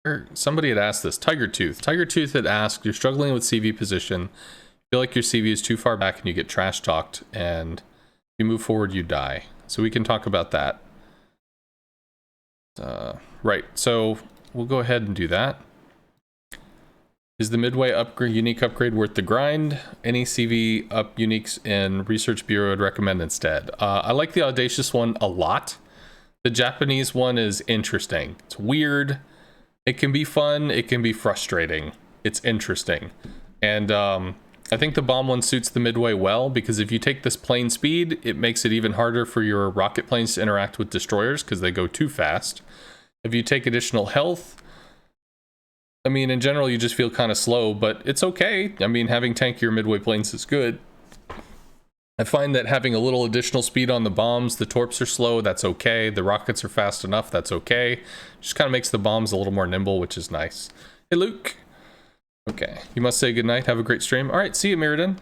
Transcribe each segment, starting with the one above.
Or somebody had asked this. Tiger Tooth. Tiger Tooth had asked, you're struggling with CV position. Feel like your CV is too far back and you get trash talked, and you move forward, you die. So we can talk about that. Right, so we'll go ahead and do that. Is the Midway upgrade, unique upgrade worth the grind? Any CV up uniques in Research Bureau would recommend instead. I like the Audacious one a lot. The Japanese one is interesting. It's weird. It can be fun. It can be frustrating. It's interesting. And I think the bomb one suits the Midway well, because if you take this plane speed, it makes it even harder for your rocket planes to interact with destroyers because they go too fast. If you take additional health, I mean, in general, you just feel kind of slow, but it's okay. I mean, having tankier Midway planes is good. I find that having a little additional speed on the bombs, the torps are slow, that's okay. The rockets are fast enough, that's okay. Just kind of makes the bombs a little more nimble, which is nice. Hey, Luke. Okay, you must say goodnight. Have a great stream. All right, see you, Mirrodin.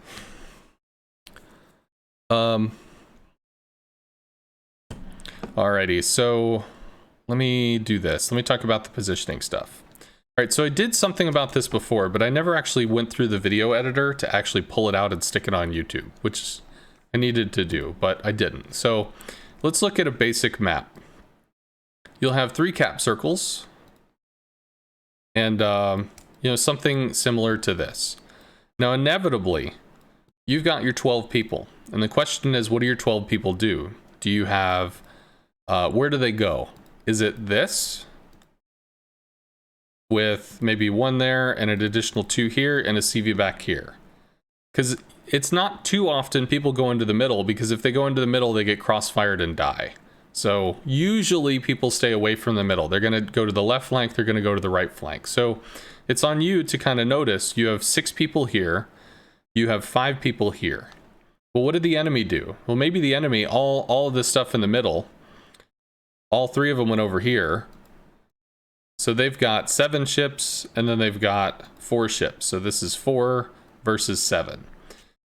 Alrighty, so let me do this. Let me talk about the positioning stuff. All right, so I did something about this before, but I never actually went through the video editor to actually pull it out and stick it on YouTube, which I needed to do, but I didn't. So let's look at a basic map. You'll have 3 cap circles, and you know, something similar to this. Now, inevitably, you've got your 12 people, and the question is, what do your 12 people do? Do you have, where do they go? Is it this, with maybe 1 there and an additional 2 here and a CV back here? Because it's not too often people go into the middle, because if they go into the middle, they get crossfired and die. So usually people stay away from the middle. They're going to go to the left flank, they're going to go to the right flank. So it's on you to kind of notice. You have 6 people here, you have 5 people here. Well, what did the enemy do? Well, maybe the enemy, all of this stuff in the middle, all 3 of them went over here. So they've got 7 ships, and then they've got 4 ships. So this is 4 versus 7.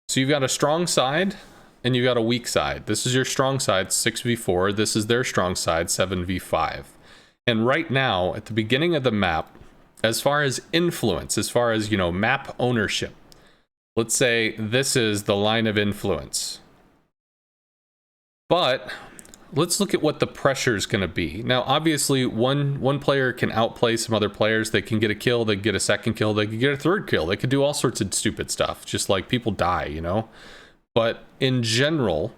So you've got a strong side, and you've got a weak side. This is your strong side, 6v4. This is their strong side, 7v5. And right now, at the beginning of the map, as far as influence, as far as, you know, map ownership, let's say this is the line of influence. But let's look at what the pressure is going to be. Now, obviously, one player can outplay some other players. They can get a kill, they can get a second kill, they can get a third kill. They could do all sorts of stupid stuff, just like people die, you know? But in general,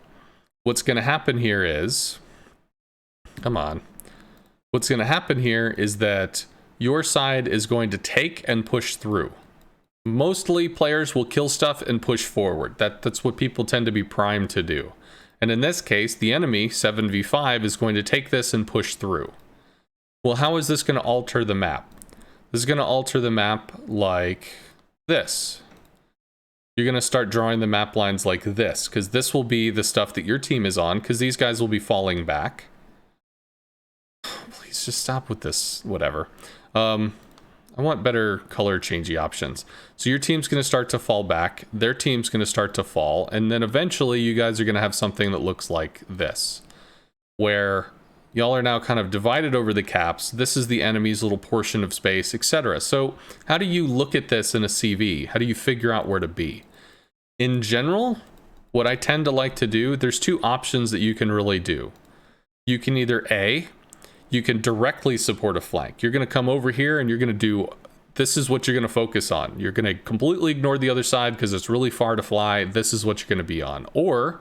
what's going to happen here is, come on. What's going to happen here is that your side is going to take and push through. Mostly players will kill stuff and push forward. That's what people tend to be primed to do. And in this case, the enemy, 7v5, is going to take this and push through. Well, how is this going to alter the map? This is going to alter the map like this. You're going to start drawing the map lines like this, because this will be the stuff that your team is on, because these guys will be falling back. Please just stop with this, whatever. I want better color changey options. So your team's going to start to fall back, their team's going to start to fall, and then eventually you guys are going to have something that looks like this, where y'all are now kind of divided over the caps. This is the enemy's little portion of space, etc. So how do you look at this in a CV? How do you figure out where to be? In general, what I tend to like to do, there's 2 options that you can really do. You can either A, you can directly support a flank. You're going to come over here and you're going to do, this is what you're going to focus on. You're going to completely ignore the other side because it's really far to fly. This is what you're going to be on. Or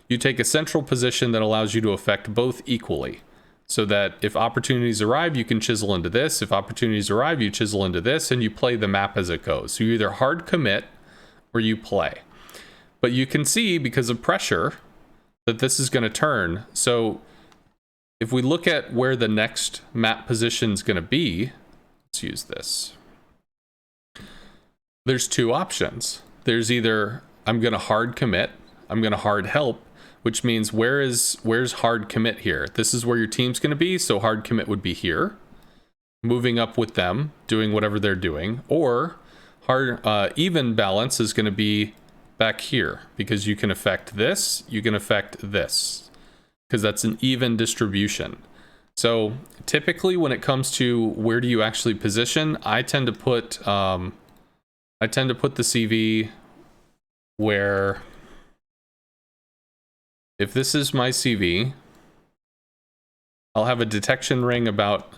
you take a central position that allows you to affect both equally, so that if opportunities arrive, you can chisel into this. If opportunities arrive, you chisel into this, and you play the map as it goes. So you either hard commit or you play. But you can see, because of pressure, that this is going to turn. So if we look at where the next map position is going to be, let's use this. There's 2 options. There's either I'm going to hard commit, I'm going to hard help, which means where's hard commit here? This is where your team's going to be, so hard commit would be here, moving up with them, doing whatever they're doing. Or hard even balance is going to be back here, because you can affect this, you can affect this, because that's an even distribution. So typically when it comes to where do you actually position, I tend to put the CV where, if this is my CV, I'll have a detection ring about,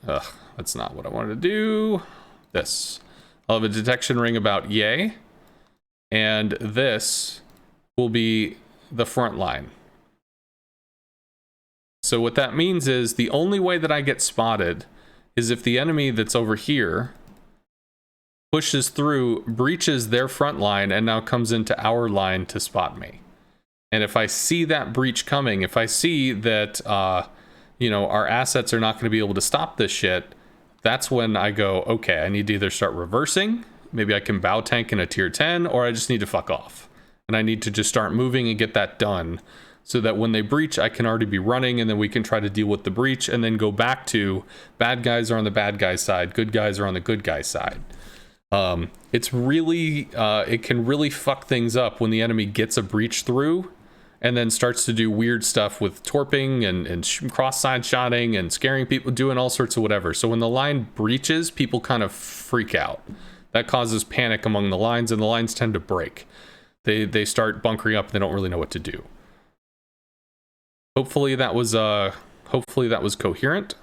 that's not what I wanted to do. This. I'll have a detection ring about yay, and this will be the front line. So what that means is the only way that I get spotted is if the enemy that's over here pushes through, breaches their front line, and now comes into our line to spot me. And if I see that breach coming, if I see that, you know, our assets are not going to be able to stop this shit, that's when I go, okay, I need to either start reversing, maybe I can bow tank in a tier 10, or I just need to fuck off. And I need to just start moving and get that done, so that when they breach, I can already be running, and then we can try to deal with the breach, and then go back to bad guys are on the bad guys side, good guys are on the good guys side. It's really, it can really fuck things up when the enemy gets a breach through, and then starts to do weird stuff with torping and cross-side shotting and scaring people, doing all sorts of whatever. So when the line breaches, people kind of freak out. That causes panic among the lines, and the lines tend to break. They start bunkering up, and they don't really know what to do. Hopefully that was coherent.